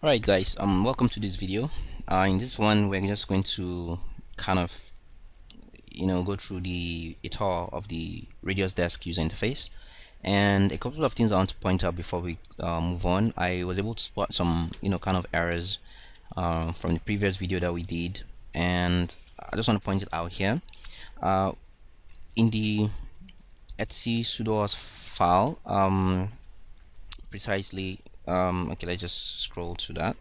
Alright guys, welcome to this video. In this one we're just going to kind of go through a tour of the RADIUSdesk user interface, and a couple of things I want to point out before we move on. I was able to spot some kind of errors from the previous video that we did, and I just want to point it out here. In the etc sudoers file, precisely okay, let's just scroll to that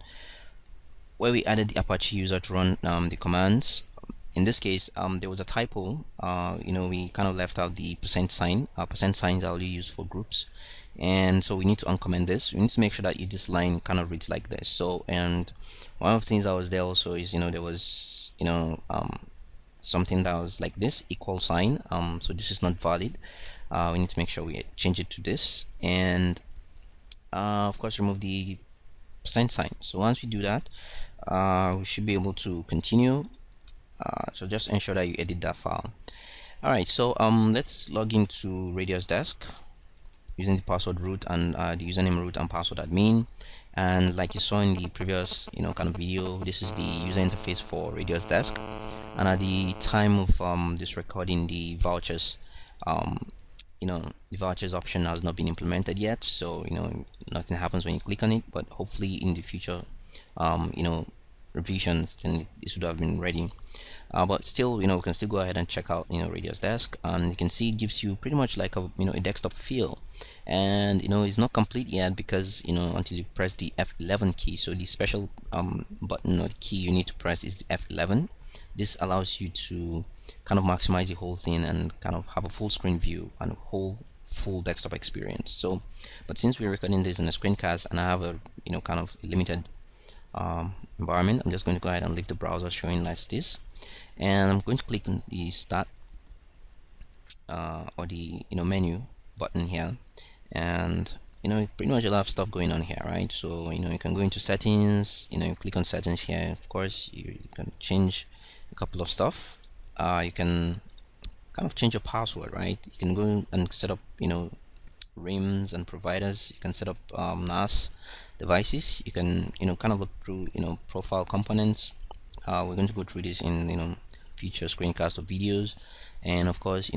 where we added the Apache user to run the commands. In this case, there was a typo. We kind of left out the percent sign. Percent signs are only used for groups, and so we need to uncomment this. We need to make sure that this line kind of reads like this. So, and one of the things that was there also is there was something that was like this equal sign. So this is not valid. We need to make sure we change it to this, and of course remove the percent sign. So once we do that, we should be able to continue. So just ensure that you edit that file. Alright, so let's log into RADIUSdesk using the password root and the username root and password admin. And like you saw in the previous kind of video, this is the user interface for RADIUSdesk. And at the time of this recording, the vouchers the vouchers option has not been implemented yet, so nothing happens when you click on it, but hopefully in the future revisions then it should have been ready. But still, we can still go ahead and check out RADIUSdesk, and you can see it gives you pretty much like a a desktop feel. And it's not complete yet because until you press the F11 key. So the special button or the key you need to press is the F11. This allows you to kind of maximize the whole thing and kind of have a full screen view and a full desktop experience. So, but since we're recording this in a screencast and I have a kind of limited environment, I'm just going to go ahead and leave the browser showing like this, and I'm going to click on the start or the menu button here, and pretty much a lot of stuff going on here, right? So you can go into settings, you click on settings here. Of course, you can change a couple of stuff. You can kind of change your password, right? You can go and set up RIMs and providers. You can set up NAS devices. You can kind of look through profile components. We're going to go through this in future screencasts or videos. And of course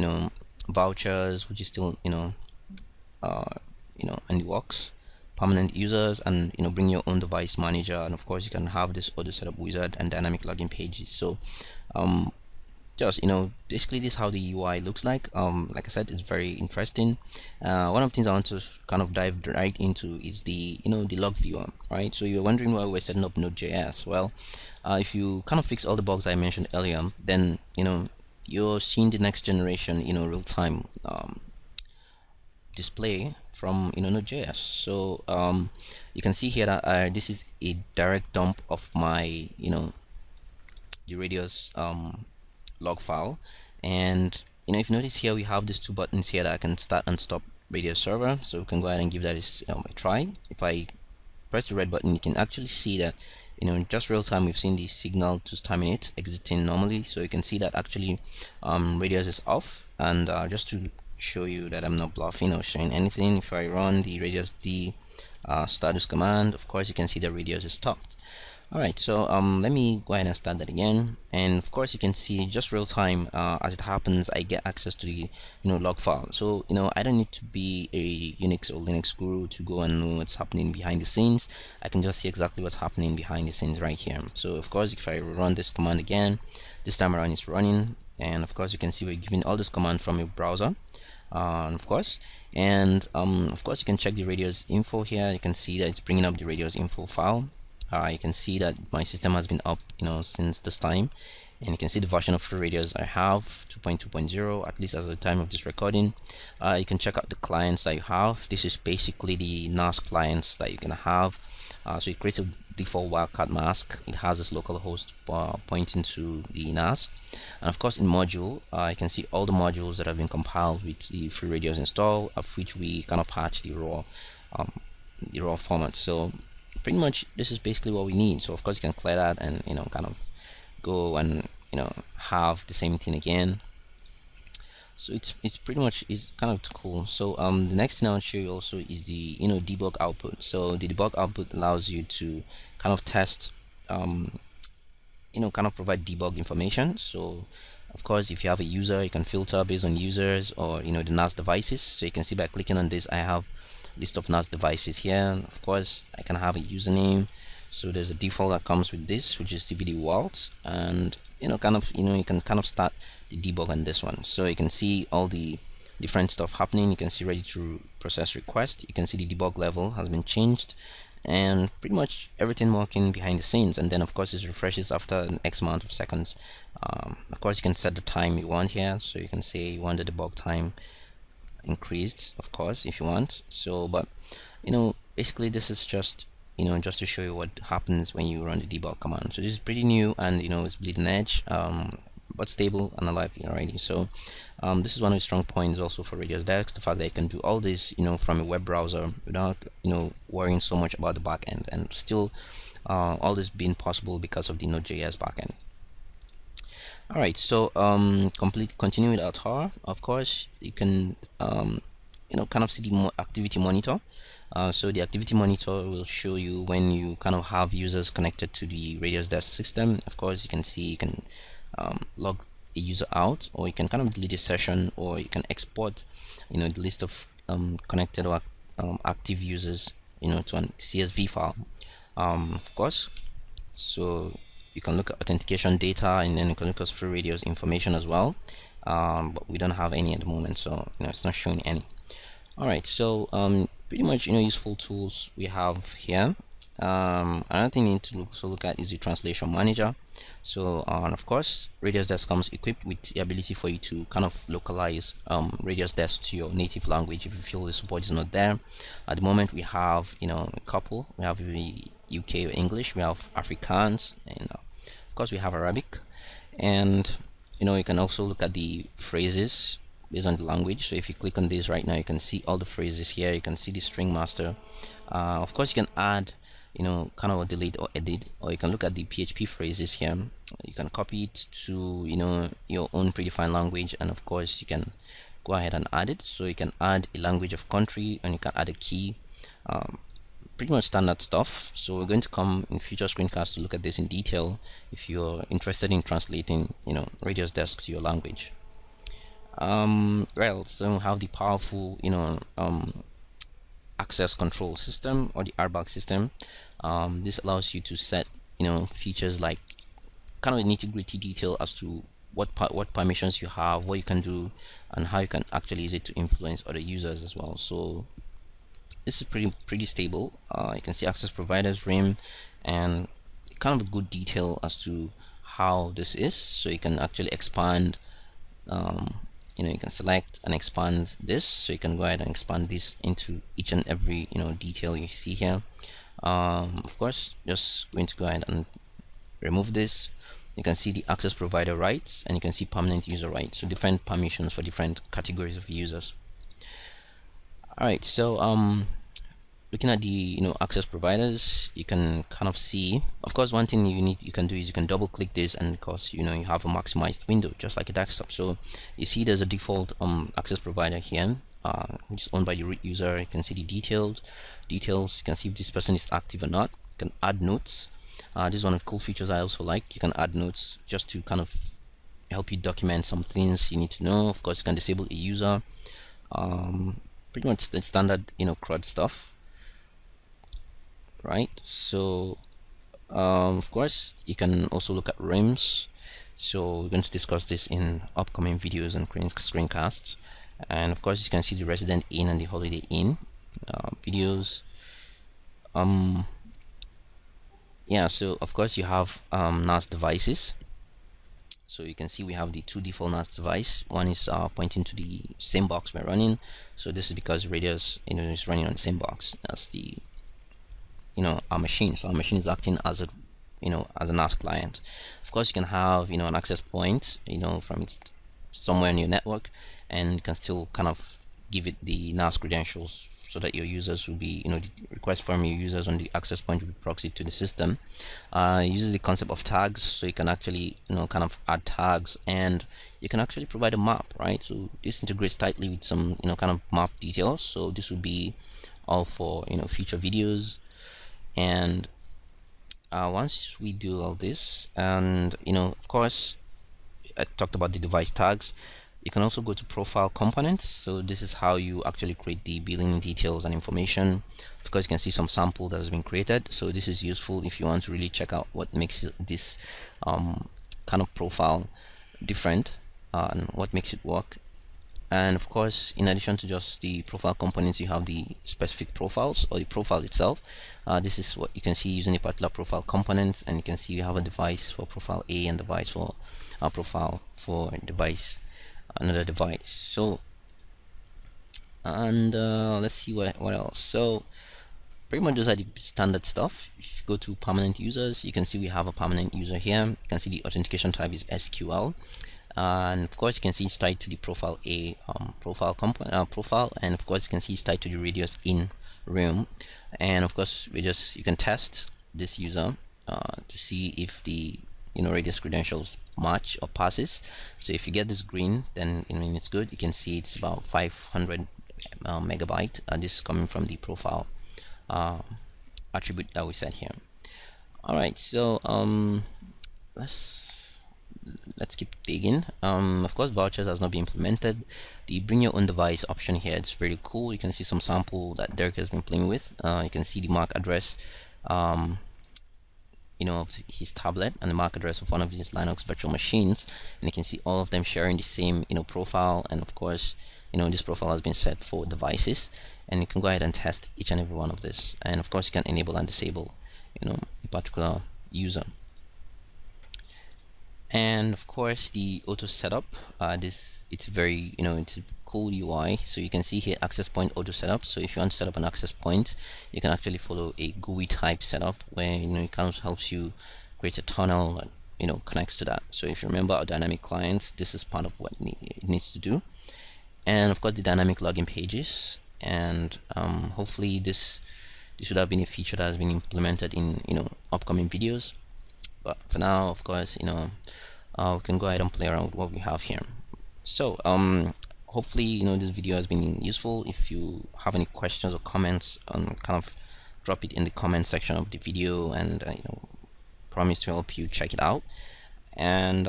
vouchers, which is still in the works, permanent users, and bring your own device manager, and of course you can have this auto setup wizard and dynamic login pages. So just basically this is how the UI looks like. Like I said, it's very interesting. One of the things I want to kind of dive right into is the the log viewer, right? So you're wondering why we're setting up Node.js. Well, if you kind of fix all the bugs I mentioned earlier, then you're seeing the next generation real-time display from Node.js. So you can see here that this is a direct dump of my the Radius log file, and if you notice here, we have these two buttons here that I can start and stop Radius server. So we can go ahead and give that a try. If I press the red button, you can actually see that just real time we've seen the signal to terminate exiting normally. So you can see that actually Radius is off. And just to show you that I'm not bluffing or showing anything, if I run the RADIUSD status command, of course you can see the Radius is stopped. Alright, so let me go ahead and start that again, and of course you can see just real time as it happens, I get access to the log file. So I don't need to be a Unix or Linux guru to go and know what's happening behind the scenes. I can just see exactly what's happening behind the scenes right here. So of course if I run this command again, this time around it's running, and of course you can see we're giving all this command from your browser. Of course you can check the Radius info here. You can see that it's bringing up the Radius info file. You can see that my system has been up since this time, and you can see the version of Radius I have 2.2.0, at least as of the time of this recording. You can check out the clients that you have. This is basically the NAS clients that you can have. So it creates a default wildcard mask. It has this local host pointing to the NAS, and of course in module you can see all the modules that have been compiled with the free Radius install, of which we kind of patch the raw format. So pretty much this is basically what we need. So of course you can clear that and kind of go and have the same thing again. So it's pretty much it's kind of cool. So the next thing I'll show you also is the debug output. So the debug output allows you to kind of test um kind of provide debug information. So of course, if you have a user, you can filter based on users or the NAS devices. So you can see by clicking on this, I have list of NAS devices here. Of course, I can have a username. So there's a default that comes with this, which is the video vault, and kind of you can kind of start the debug on this one. So you can see all the different stuff happening. You can see ready to process request. You can see the debug level has been changed, and pretty much everything working behind the scenes. And then of course it refreshes after an X amount of seconds. Of course you can set the time you want here, so you can say you want the debug time increased, of course, if you want. So but basically this is just just to show you what happens when you run the debug command. So this is pretty new, and it's bleeding edge, but stable and alive already. So this is one of the strong points also for RADIUSdesk, the fact that you can do all this from a web browser without worrying so much about the backend, and still all this being possible because of the Node.js backend. All right, so continue with our tour. Of course, you can kind of see the activity monitor. So the activity monitor will show you when you kind of have users connected to the RADIUSdesk system. Of course, you can see you can log a user out, or you can kind of delete a session, or you can export the list of connected or active users to an CSV file, of course. So you can look at authentication data, and then you can look at free radios information as well, but we don't have any at the moment, so it's not showing any. All right, so pretty much useful tools we have here. Another thing you need to also look at is the translation manager. So of course, RADIUSdesk comes equipped with the ability for you to kind of localize RADIUSdesk to your native language if you feel the support is not there. At the moment, we have a couple. We have the UK or English, we have Afrikaans, and of course we have Arabic. And you can also look at the phrases based on the language. So if you click on this right now, you can see all the phrases here. You can see the string master. Of course, you can add kind of delete or edit, or you can look at the PHP phrases here. You can copy it to your own predefined language, and of course you can go ahead and add it. So you can add a language of country, and you can add a key. Pretty much standard stuff. So we're going to come in future screencasts to look at this in detail if you're interested in translating RADIUSdesk to your language. Well, so we have the powerful access control system, or the RBAC system. This allows you to set features like kind of nitty-gritty detail as to what permissions you have, what you can do, and how you can actually use it to influence other users as well. So this is pretty stable. You can see access providers, RIM, and kind of a good detail as to how this is. So you can actually expand you can select and expand this, so you can go ahead and expand this into each and every detail you see here. Of course, just going to go ahead and remove this. You can see the access provider rights, and you can see permanent user rights, so different permissions for different categories of users. All right, so looking at the access providers, you can kind of see, of course, one thing you can do is you can double click this, and of course you have a maximized window just like a desktop. So you see there's a default access provider here, which is owned by the root user. You can see the details. You can see if this person is active or not. You can add notes. This is one of the cool features I also like. You can add notes just to kind of help you document some things you need to know. Of course, you can disable a user. Pretty much the standard CRUD stuff, right? So of course you can also look at RIMs. So we're going to discuss this in upcoming videos and screencasts. And of course you can see the Resident Inn and the Holiday Inn videos. Yeah, so of course you have NAS devices. So you can see we have the two default NAS device. One is pointing to the same box we're running. So this is because Radius is running on the same box as the our machine. So our machine is acting as a as a NAS client. Of course, you can have an access point from somewhere in your network, and you can still kind of give it the NAS credentials so that your users will be, the request from your users on the access point will be proxied to the system. It uses the concept of tags, so you can actually, kind of add tags, and you can actually provide a map, right? So this integrates tightly with some, kind of map details. So this will be all for, future videos. And once we do all this, and of course, I talked about the device tags. You can also go to profile components. So this is how you actually create the billing details and information. Of course, you can see some sample that has been created. So this is useful if you want to really check out what makes this kind of profile different and what makes it work. And of course, in addition to just the profile components, you have the specific profiles or the profile itself. This is what you can see using a particular profile components, and you can see you have a device for profile A and device for profile for device another device. So, and let's see what else. So pretty much those are the standard stuff. If you go to permanent users, you can see we have a permanent user here. You can see the authentication type is SQL, and of course you can see it's tied to the profile A profile, and of course you can see it's tied to the radius in room. And of course you can test this user to see if the radius credentials match or passes. So if you get this green, then it's good. You can see it's about 500 megabyte, and this is coming from the profile attribute that we set here. All right, so let's keep digging. Of course, vouchers has not been implemented. The bring your own device option here, it's very cool. You can see some sample that Derek has been playing with. You can see the MAC address of his tablet and the MAC address of one of his Linux virtual machines, and you can see all of them sharing the same profile. And of course, this profile has been set for devices, and you can go ahead and test each and every one of this. And of course, you can enable and disable a particular user. And of course, the auto setup, it's very it's a cool UI. So you can see here access point auto setup. So if you want to set up an access point, you can actually follow a GUI type setup where it kind of helps you create a tunnel that connects to that. So if you remember our dynamic clients, this is part of what it needs to do. And of course, the dynamic login pages, and hopefully this should have been a feature that has been implemented in upcoming videos. But for now, of course, we can go ahead and play around with what we have here. So hopefully this video has been useful. If you have any questions or comments, kind of drop it in the comment section of the video, and promise to help you check it out. And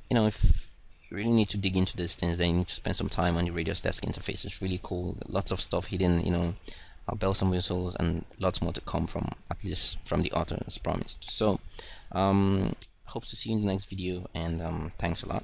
if you really need to dig into these things, then you need to spend some time on the RADIUSdesk interface. It's really cool. Lots of stuff hidden, bells and whistles, and lots more to come from, at least from the author as promised. So hope to see you in the next video, and thanks a lot.